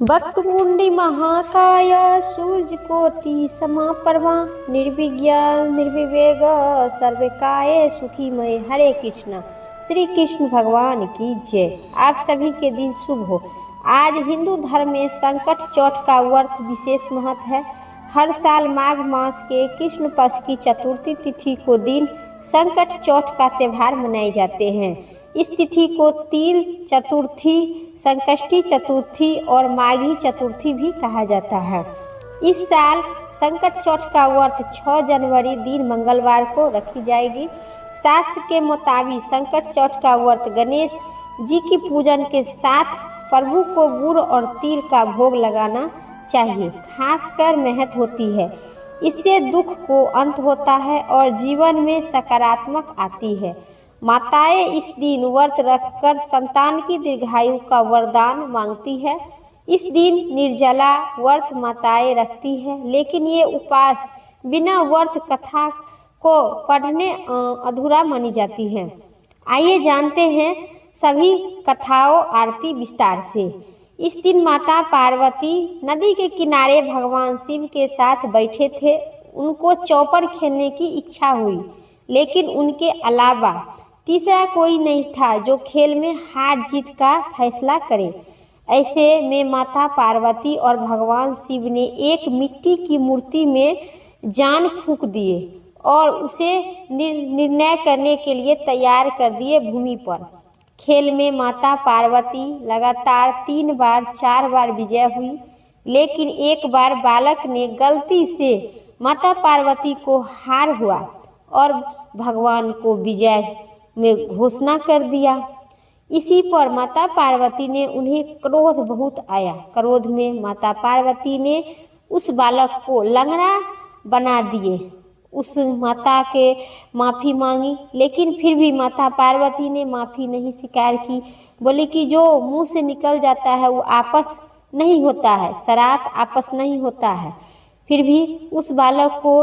वक्रतुंडी महाकाय सूर्यकोटि समप्रभा निर्विज्ञान निर्विवेग सर्वकाय सुखीमय। हरे कृष्णा। श्री कृष्ण भगवान की जय। आप सभी के दिन शुभ हो। आज हिंदू धर्म में संकट चौथ का व्रत विशेष महत्व है। हर साल माघ मास के कृष्ण पक्ष की चतुर्थी तिथि को दिन संकट चौथ का त्यौहार मनाए जाते हैं। इस तिथि को तिल चतुर्थी, संकष्टी चतुर्थी और माघी चतुर्थी भी कहा जाता है। इस साल संकट चौथ का व्रत 6 जनवरी दिन मंगलवार को रखी जाएगी। शास्त्र के मुताबिक संकट चौथ का व्रत गणेश जी की पूजन के साथ प्रभु को गुड़ और तिल का भोग लगाना चाहिए। खासकर मेहनत होती है, इससे दुख को अंत होता है और जीवन में सकारात्मक आती है। माताएं इस दिन व्रत रखकर संतान की दीर्घायु का वरदान मांगती है। इस दिन निर्जला व्रत माताएं रखती है, लेकिन ये उपवास बिना व्रत कथा को पढ़ने अधूरा मानी जाती है। आइए जानते हैं सभी कथाओं आरती विस्तार से। इस दिन माता पार्वती नदी के किनारे भगवान शिव के साथ बैठे थे। उनको चौपड़ खेलने की इच्छा हुई, लेकिन उनके अलावा तीसरा कोई नहीं था जो खेल में हार जीत का फैसला करे। ऐसे में माता पार्वती और भगवान शिव ने एक मिट्टी की मूर्ति में जान फूंक दिए और उसे निर्णय करने के लिए तैयार कर दिए भूमि पर। खेल में माता पार्वती लगातार 3 बार 4 बार विजय हुई, लेकिन एक बार बालक ने गलती से माता पार्वती को हार हुआ और भगवान को विजय में घोषणा कर दिया। इसी पर माता पार्वती ने उन्हें क्रोध बहुत आया। क्रोध में माता पार्वती ने उस बालक को लंगड़ा बना दिए। उस माता के माफ़ी मांगी, लेकिन फिर भी माता पार्वती ने माफ़ी नहीं स्वीकार की। बोली कि जो मुंह से निकल जाता है वो आपस नहीं होता है, श्राप आपस नहीं होता है। फिर भी उस बालक को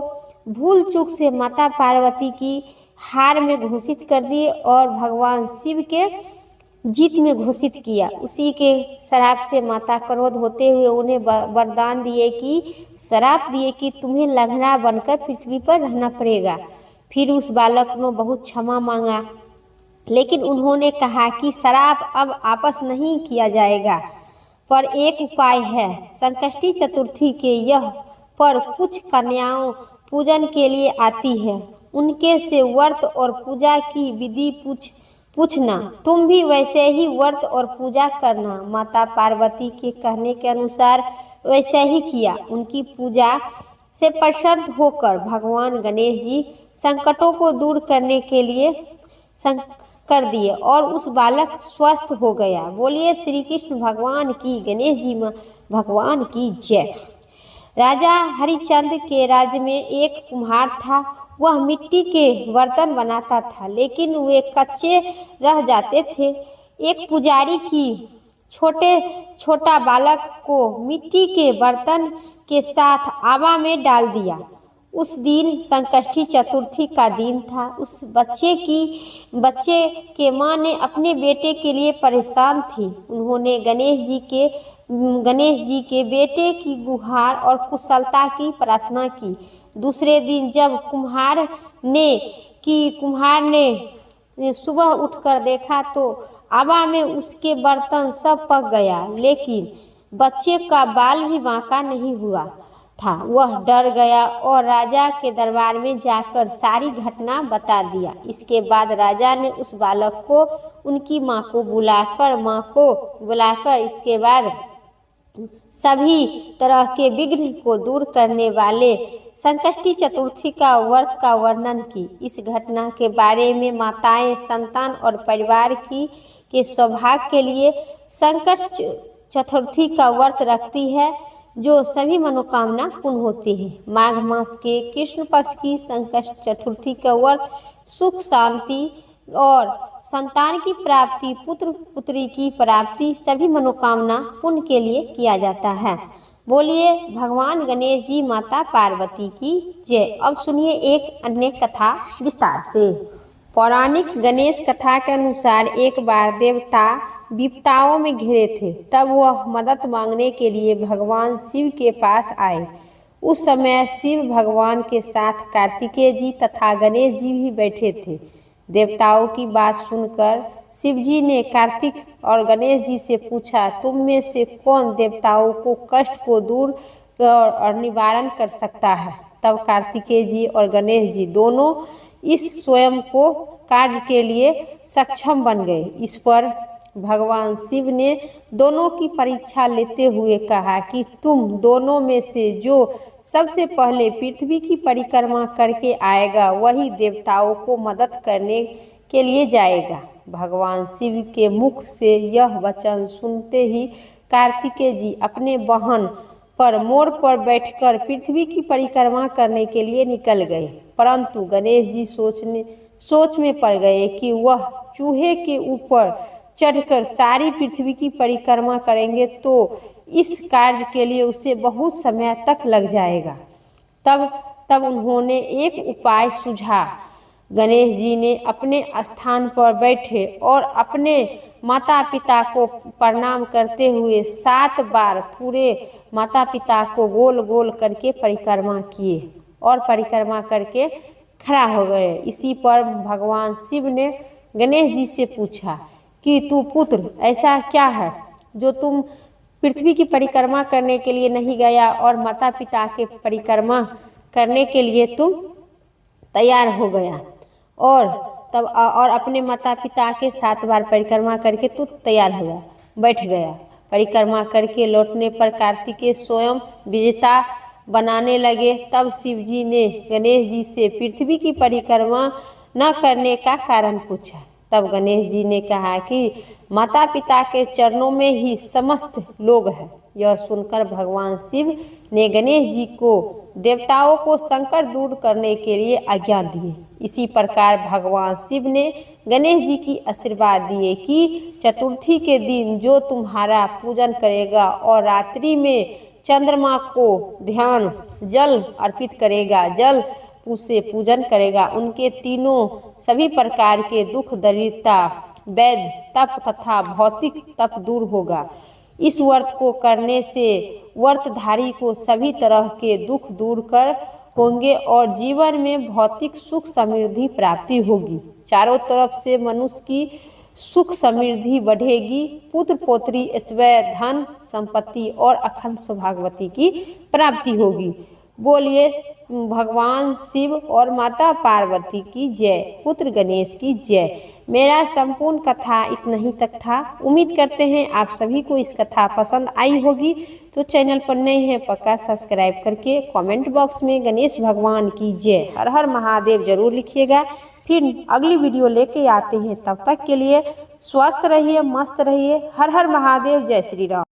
भूल चूक से माता पार्वती की हार में घोषित कर दिए और भगवान शिव के जीत में घोषित किया। उसी के श्राप से माता क्रोध होते हुए उन्हें वरदान दिए कि श्राप दिए कि तुम्हें लंगड़ा बनकर पृथ्वी पर रहना पड़ेगा। फिर उस बालक ने बहुत क्षमा मांगा, लेकिन उन्होंने कहा कि श्राप अब आपस नहीं किया जाएगा, पर एक उपाय है। संकष्टी चतुर्थी के यह पर कुछ कन्याओं पूजन के लिए आती है। उनके से व्रत और पूजा की विधि पूछना। तुम भी वैसे ही व्रत और पूजा करना। माता पार्वती के कहने के अनुसार वैसे ही किया। उनकी पूजा से प्रसन्न होकर भगवान गणेश जी संकटों को दूर करने के लिए कर दिए और उस बालक स्वस्थ हो गया। बोलिए श्री कृष्ण भगवान की, गणेश जी भगवान की जय। राजा हरिश्चंद्र के राज्य में एक कुम्हार था। वह मिट्टी के बर्तन बनाता था, लेकिन वे कच्चे रह जाते थे। एक पुजारी की छोटा बालक को मिट्टी के बर्तन के साथ आवा में डाल दिया। उस दिन संकष्टी चतुर्थी का दिन था। उस बच्चे के माँ ने अपने बेटे के लिए परेशान थी। उन्होंने गणेश जी के बेटे की गुहार और कुशलता की प्रार्थना की। दूसरे दिन जब कुम्हार ने सुबह उठकर देखा तो आवा में उसके बर्तन सब पक गया, लेकिन बच्चे का बाल भी बांका नहीं हुआ था। वह डर गया और राजा के दरबार में जाकर सारी घटना बता दिया। इसके बाद राजा ने उस बालक को उनकी माँ को बुलाकर इसके बाद सभी तरह के विघ्न को दूर करने वाले संकष्टी चतुर्थी का व्रत का वर्णन की। इस घटना के बारे में माताएं संतान और परिवार के सौभाग्य के लिए संकट चतुर्थी का व्रत रखती है, जो सभी मनोकामना पूर्ण होती है। माघ मास के कृष्ण पक्ष की संकट चतुर्थी का व्रत सुख शांति और संतान की प्राप्ति, पुत्र पुत्री की प्राप्ति, सभी मनोकामना पूर्ण के लिए किया जाता है। बोलिए भगवान गणेश जी माता पार्वती की जय। अब सुनिए एक अन्य कथा विस्तार से। पौराणिक गणेश कथा के अनुसार एक बार देवता विपदाओं में घिरे थे, तब वह मदद मांगने के लिए भगवान शिव के पास आए। उस समय शिव भगवान के साथ कार्तिकेय जी तथा गणेश जी भी बैठे थे। देवताओं की बात सुनकर शिव जी ने कार्तिक और गणेश जी से पूछा, तुम में से कौन देवताओं को कष्ट को दूर और निवारण कर सकता है। तब कार्तिकेय जी और गणेश जी दोनों इस स्वयं को कार्य के लिए सक्षम बन गए। इस पर भगवान शिव ने दोनों की परीक्षा लेते हुए कहा कि तुम दोनों में से जो सबसे पहले पृथ्वी की परिक्रमा करके आएगा वही देवताओं को मदद करने के लिए जाएगा। भगवान शिव के मुख से यह वचन सुनते ही कार्तिकेय जी अपने वाहन पर मोर पर बैठकर पृथ्वी की परिक्रमा करने के लिए निकल गए। परंतु गणेश जी सोच में पड़ गए कि वह चूहे के ऊपर चढ़कर सारी पृथ्वी की परिक्रमा करेंगे तो इस कार्य के लिए उसे बहुत समय तक लग जाएगा। तब उन्होंने एक उपाय सूझा। गणेश जी ने अपने स्थान पर बैठे और अपने माता पिता को प्रणाम करते हुए 7 बार पूरे माता पिता को गोल गोल करके परिक्रमा किए और परिक्रमा करके खड़ा हो गए। इसी पर भगवान शिव ने गणेश जी से पूछा कि तू पुत्र, ऐसा क्या है जो तुम पृथ्वी की परिक्रमा करने के लिए नहीं गया और माता पिता के परिक्रमा करने के लिए तुम तैयार हो गया और अपने माता पिता के 7 बार परिक्रमा करके तू तैयार हो गया, बैठ गया। परिक्रमा करके लौटने पर कार्तिकेय स्वयं विजेता बनाने लगे। तब शिव जी ने गणेश जी से पृथ्वी की परिक्रमा न करने का कारण पूछा। तब गणेश जी ने कहा कि माता पिता के चरणों में ही समस्त लोग हैं। यह सुनकर भगवान शिव ने गणेश जी को देवताओं को संकट दूर करने के लिए आज्ञा दिए। इसी प्रकार भगवान शिव ने गणेश जी की आशीर्वाद दिए कि चतुर्थी के दिन जो तुम्हारा पूजन करेगा और रात्रि में चंद्रमा को ध्यान जल अर्पित करेगा, जल से पूजन करेगा, उनके तीनों सभी प्रकार के दुख, दरिद्रता, वैध तप तथा भौतिक तप दूर होगा। इस व्रत को करने से व्रतधारी को सभी तरह के दुख दूर कर होंगे और जीवन में भौतिक सुख समृद्धि प्राप्ति होगी। चारों तरफ से मनुष्य की सुख समृद्धि बढ़ेगी। पुत्र पौत्री ऐश्वर्य धन संपत्ति और अखंड सौभाग्यवती की प्राप्ति होगी। बोलिए भगवान शिव और माता पार्वती की जय, पुत्र गणेश की जय। मेरा संपूर्ण कथा इतना ही तक था। उम्मीद करते हैं आप सभी को इस कथा पसंद आई होगी। तो चैनल पर नए हैं पक्का सब्सक्राइब करके कमेंट बॉक्स में गणेश भगवान की जय हर हर महादेव जरूर लिखिएगा। फिर अगली वीडियो लेके आते हैं, तब तक के लिए स्वस्थ रहिए, मस्त रहिए। हर हर महादेव, जय श्री राम।